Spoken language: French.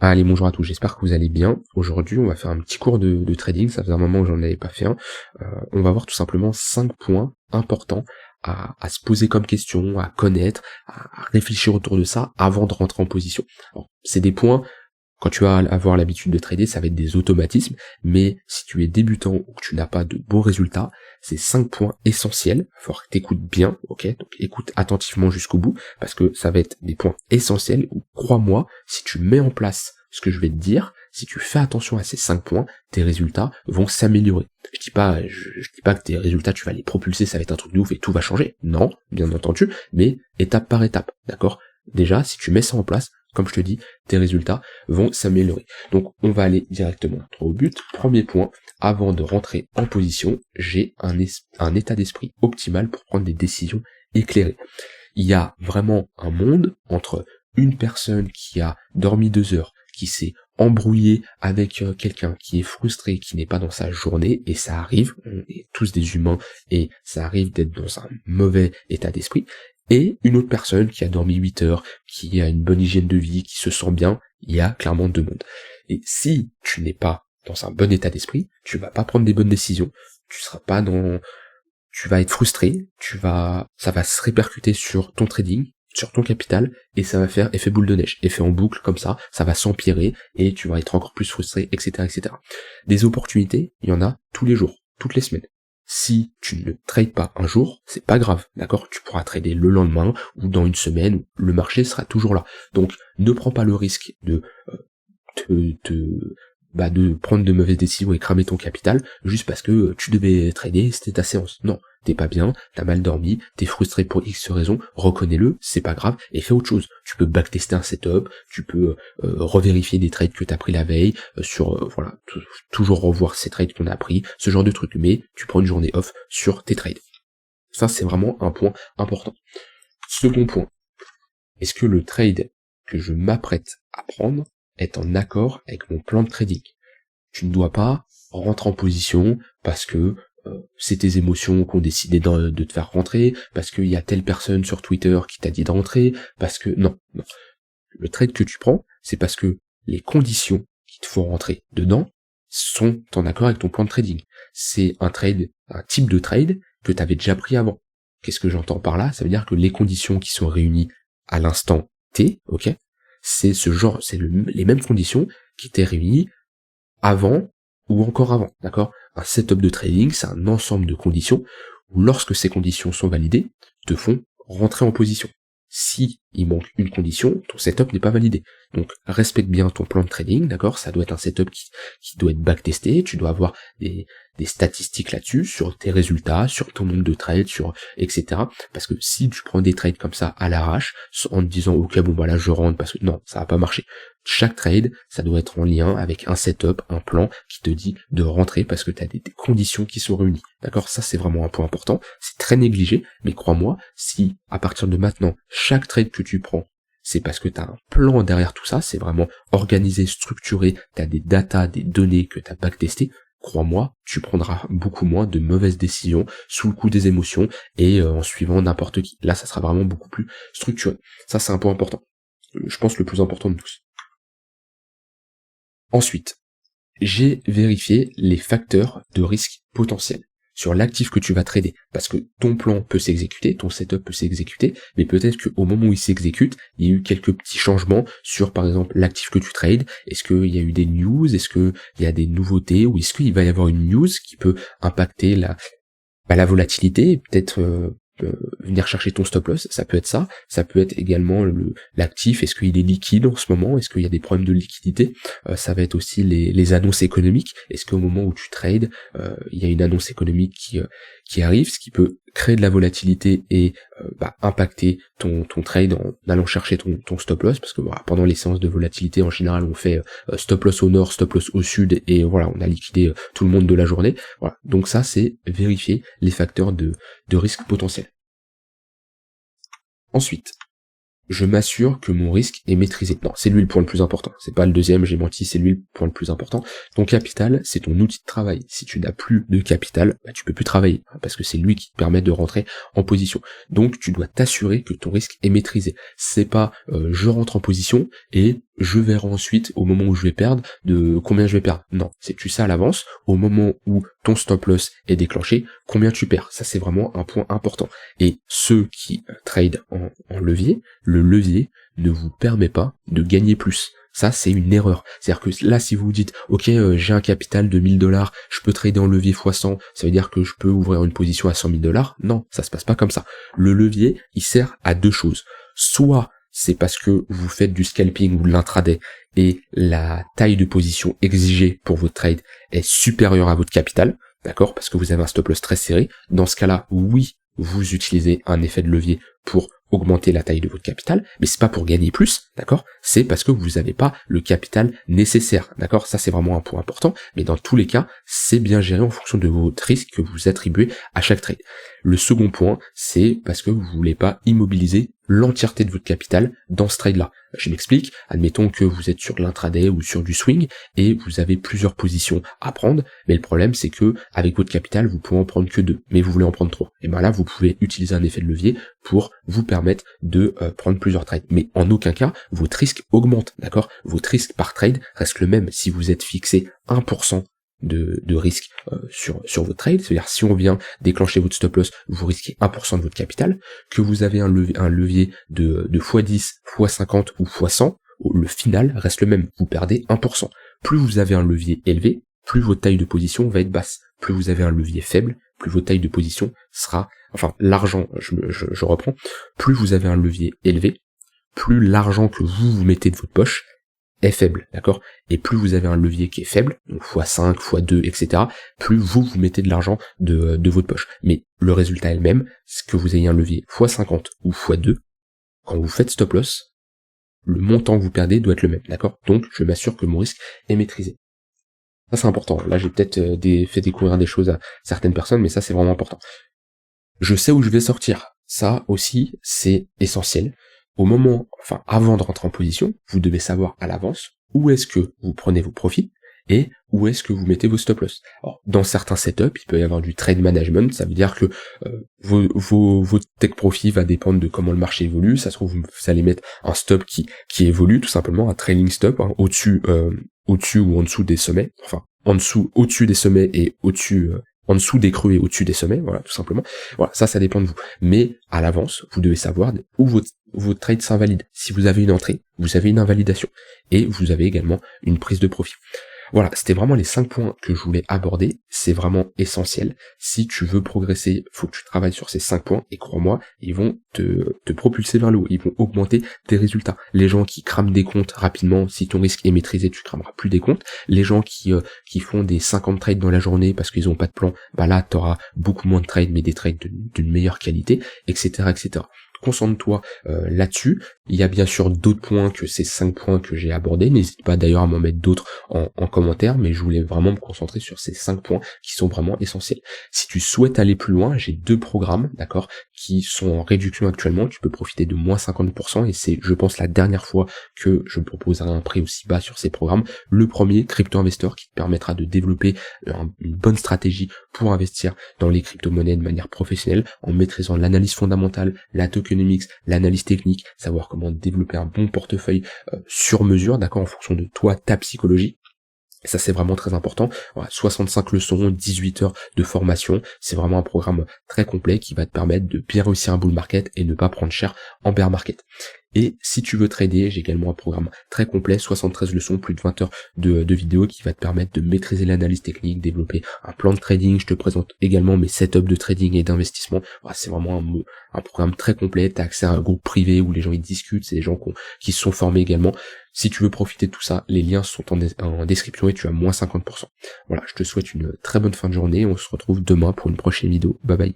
Allez, bonjour à tous, j'espère que vous allez bien. Aujourd'hui, on va faire un petit cours de trading, ça faisait un moment que j'en avais pas fait un. On va voir tout simplement 5 points importants à se poser comme question, à connaître, à réfléchir autour de ça avant de rentrer en position. Alors, c'est des points, quand tu vas avoir l'habitude de trader, ça va être des automatismes, mais si tu es débutant ou que tu n'as pas de bons résultats, c'est 5 points essentiels. Il faut que tu écoutes bien, ok? Donc écoute attentivement jusqu'au bout, parce que ça va être des points essentiels où, crois-moi, si tu mets en place ce que je vais te dire, si tu fais attention à ces 5 points, tes résultats vont s'améliorer. Je dis pas que tes résultats, tu vas les propulser, ça va être un truc de ouf et tout va changer. Non, bien entendu, mais étape par étape, d'accord? Déjà, si tu mets ça en place, comme je te dis, tes résultats vont s'améliorer. Donc on va aller directement au but. Premier point, avant de rentrer en position, j'ai un état d'esprit optimal pour prendre des décisions éclairées. Il y a vraiment un monde entre une personne qui a dormi 2 heures, qui s'est embrouillé avec quelqu'un, qui est frustré, qui n'est pas dans sa journée, et ça arrive, on est tous des humains, et ça arrive d'être dans un mauvais état d'esprit, et une autre personne qui a dormi 8 heures, qui a une bonne hygiène de vie, qui se sent bien, il y a clairement 2 mondes. Et si tu n'es pas dans un bon état d'esprit, tu vas pas prendre des bonnes décisions, tu vas être frustré, ça va se répercuter sur ton trading, sur ton capital, et ça va faire effet boule de neige, effet en boucle comme ça va s'empirer, et tu vas être encore plus frustré, etc., etc. Des opportunités, il y en a tous les jours, toutes les semaines. Si tu ne trades pas un jour, c'est pas grave, d'accord? Tu pourras trader le lendemain, ou dans une semaine, où le marché sera toujours là. Donc, ne prends pas le risque de de prendre de mauvaises décisions et cramer ton capital juste parce que tu devais trader, c'était ta séance. Non, t'es pas bien, t'as mal dormi, t'es frustré pour X raison, reconnais-le, c'est pas grave, et fais autre chose. Tu peux backtester un setup, tu peux revérifier des trades que t'as pris la veille, toujours revoir ces trades qu'on a pris, ce genre de truc, mais tu prends une journée off sur tes trades. Ça, c'est vraiment un point important. Second point, est-ce que le trade que je m'apprête à prendre est en accord avec mon plan de trading? Tu ne dois pas rentrer en position parce que c'est tes émotions qui ont décidé de te faire rentrer, parce qu'il y a telle personne sur Twitter qui t'a dit de rentrer, parce que... Non. Le trade que tu prends, c'est parce que les conditions qui te font rentrer dedans sont en accord avec ton plan de trading. C'est un type de trade que tu avais déjà pris avant. Qu'est-ce que j'entends par là? Ça veut dire que les conditions qui sont réunies à l'instant T, ok, c'est les mêmes conditions qui étaient réunies avant ou encore avant, d'accord? Un setup de trading, c'est un ensemble de conditions où lorsque ces conditions sont validées, te font rentrer en position. Si il manque une condition, ton setup n'est pas validé. Donc respecte bien ton plan de trading, d'accord? Ça doit être un setup qui doit être backtesté, tu dois avoir des statistiques là-dessus, sur tes résultats, sur ton nombre de trades, etc. Parce que si tu prends des trades comme ça à l'arrache, en te disant ok bon voilà je rentre parce que non, ça va pas marcher. Chaque trade, ça doit être en lien avec un setup, un plan qui te dit de rentrer parce que tu as des conditions qui sont réunies. D'accord? Ça, c'est vraiment un point important. C'est très négligé, mais crois-moi, si à partir de maintenant, chaque trade que tu prends, c'est parce que tu as un plan derrière tout ça, c'est vraiment organisé, structuré, tu as des datas, des données que tu as backtestées, crois-moi, tu prendras beaucoup moins de mauvaises décisions sous le coup des émotions et en suivant n'importe qui. Là, ça sera vraiment beaucoup plus structuré. Ça, c'est un point important. Je pense le plus important de tous. Ensuite, j'ai vérifié les facteurs de risque potentiels sur l'actif que tu vas trader, parce que ton plan peut s'exécuter, ton setup peut s'exécuter, mais peut-être qu'au moment où il s'exécute, il y a eu quelques petits changements sur, par exemple, l'actif que tu trades. Est-ce qu'il y a eu des news, est-ce qu'il y a des nouveautés, ou est-ce qu'il va y avoir une news qui peut impacter la volatilité, et peut-être venir chercher ton stop loss, ça peut être ça peut être également l'actif, est-ce qu'il est liquide en ce moment, est-ce qu'il y a des problèmes de liquidité, ça va être aussi les annonces économiques, est-ce qu'au moment où tu trades, il y a une annonce économique qui arrive, ce qui peut créer de la volatilité et impacter ton trade en allant chercher ton stop loss, parce que voilà, pendant les séances de volatilité en général on fait stop loss au nord, stop loss au sud, et voilà, on a liquidé tout le monde de la journée. Voilà, donc ça c'est vérifier les facteurs de risque potentiel. Ensuite, je m'assure que mon risque est maîtrisé. Non, c'est lui le point le plus important. C'est pas le deuxième, j'ai menti, c'est lui le point le plus important. Ton capital, c'est ton outil de travail. Si tu n'as plus de capital, tu peux plus travailler, parce que c'est lui qui te permet de rentrer en position. Donc tu dois t'assurer que ton risque est maîtrisé. C'est pas je rentre en position et je verrai ensuite, au moment où je vais perdre, de combien je vais perdre. Non, c'est tu sais à l'avance, au moment où ton stop loss est déclenché, combien tu perds. Ça, c'est vraiment un point important. Et ceux qui trade en levier, le levier ne vous permet pas de gagner plus. Ça, c'est une erreur. C'est-à-dire que là, si vous vous dites, ok, j'ai un capital de 1000$, je peux trader en levier x100, ça veut dire que je peux ouvrir une position à 100 000$. Non, ça se passe pas comme ça. Le levier, il sert à deux choses. Soit c'est parce que vous faites du scalping ou de l'intraday et la taille de position exigée pour votre trade est supérieure à votre capital, d'accord, parce que vous avez un stop loss très serré. Dans ce cas-là, oui, vous utilisez un effet de levier pour augmenter la taille de votre capital, mais c'est pas pour gagner plus, d'accord, c'est parce que vous n'avez pas le capital nécessaire, d'accord, ça c'est vraiment un point important, mais dans tous les cas, c'est bien géré en fonction de votre risque que vous attribuez à chaque trade. Le second point, c'est parce que vous voulez pas immobiliser l'entièreté de votre capital dans ce trade-là. Je m'explique, admettons que vous êtes sur l'intraday ou sur du swing et vous avez plusieurs positions à prendre, mais le problème c'est que avec votre capital, vous pouvez en prendre que 2, mais vous voulez en prendre 3. Et bien là, vous pouvez utiliser un effet de levier pour vous permettre de prendre plusieurs trades. Mais en aucun cas, votre risque augmente, d'accord? Votre risque par trade reste le même si vous êtes fixé 1% de risque sur votre trade, c'est-à-dire si on vient déclencher votre stop loss, vous risquez 1% de votre capital, que vous avez un levier de x10, x50 ou x100, le final reste le même, vous perdez 1%. Plus vous avez un levier élevé, plus votre taille de position va être basse. Plus vous avez un levier faible, plus votre taille de position sera, enfin l'argent, je reprends, plus vous avez un levier élevé, plus l'argent que vous mettez de votre poche est faible, d'accord? Et plus vous avez un levier qui est faible, donc x5, x2, etc., plus vous mettez de l'argent de votre poche. Mais le résultat est le même, c'est que vous ayez un levier x50 ou x2, quand vous faites stop loss, le montant que vous perdez doit être le même, d'accord? Donc je m'assure que mon risque est maîtrisé. Ça c'est important, là j'ai peut-être fait découvrir des choses à certaines personnes, mais ça c'est vraiment important. Je sais où je vais sortir, ça aussi c'est essentiel. Au moment, enfin avant de rentrer en position, vous devez savoir à l'avance où est-ce que vous prenez vos profits et où est-ce que vous mettez vos stop loss. Alors, dans certains setups, il peut y avoir du trade management, ça veut dire que vos take profit va dépendre de comment le marché évolue, ça se trouve vous allez mettre un stop qui évolue tout simplement, un trailing stop, hein, au-dessus ou en dessous des sommets, enfin au-dessus des sommets et en dessous des creux et au-dessus des sommets, voilà, tout simplement. Voilà, ça dépend de vous. Mais à l'avance, vous devez savoir où votre trade s'invalide. Si vous avez une entrée, vous avez une invalidation. Et vous avez également une prise de profit. Voilà, c'était vraiment les 5 points que je voulais aborder, c'est vraiment essentiel. Si tu veux progresser, faut que tu travailles sur ces 5 points, et crois-moi, ils vont te propulser vers le haut, ils vont augmenter tes résultats. Les gens qui crament des comptes rapidement, si ton risque est maîtrisé, tu crameras plus des comptes. Les gens qui font des 50 trades dans la journée parce qu'ils ont pas de plan, bah là, t'auras beaucoup moins de trades, mais des trades d'une meilleure qualité, etc., etc. Concentre-toi là-dessus. Il y a bien sûr d'autres points que ces 5 points que j'ai abordés. N'hésite pas d'ailleurs à m'en mettre d'autres en commentaire, mais je voulais vraiment me concentrer sur ces 5 points qui sont vraiment essentiels. Si tu souhaites aller plus loin, j'ai 2 programmes, d'accord, qui sont en réduction actuellement. Tu peux profiter de moins 50% et c'est, je pense, la dernière fois que je proposerai un prix aussi bas sur ces programmes. Le premier, Crypto Investor, qui te permettra de développer une bonne stratégie pour investir dans les crypto-monnaies de manière professionnelle en maîtrisant l'analyse fondamentale, la tokenomics, l'analyse technique, savoir comment développer un bon portefeuille sur mesure, d'accord, en fonction de toi, ta psychologie. Et ça c'est vraiment très important. Voilà, 65 leçons, 18 heures de formation, c'est vraiment un programme très complet qui va te permettre de bien réussir un bull market et ne pas prendre cher en bear market. Et si tu veux trader, j'ai également un programme très complet, 73 leçons, plus de 20 heures de vidéos qui va te permettre de maîtriser l'analyse technique, développer un plan de trading. Je te présente également mes setups de trading et d'investissement. Voilà, c'est vraiment un programme très complet. Tu as accès à un groupe privé où les gens ils discutent, c'est des gens qui se sont formés également. Si tu veux profiter de tout ça, les liens sont en description et tu as moins 50%. Voilà, je te souhaite une très bonne fin de journée. On se retrouve demain pour une prochaine vidéo. Bye bye.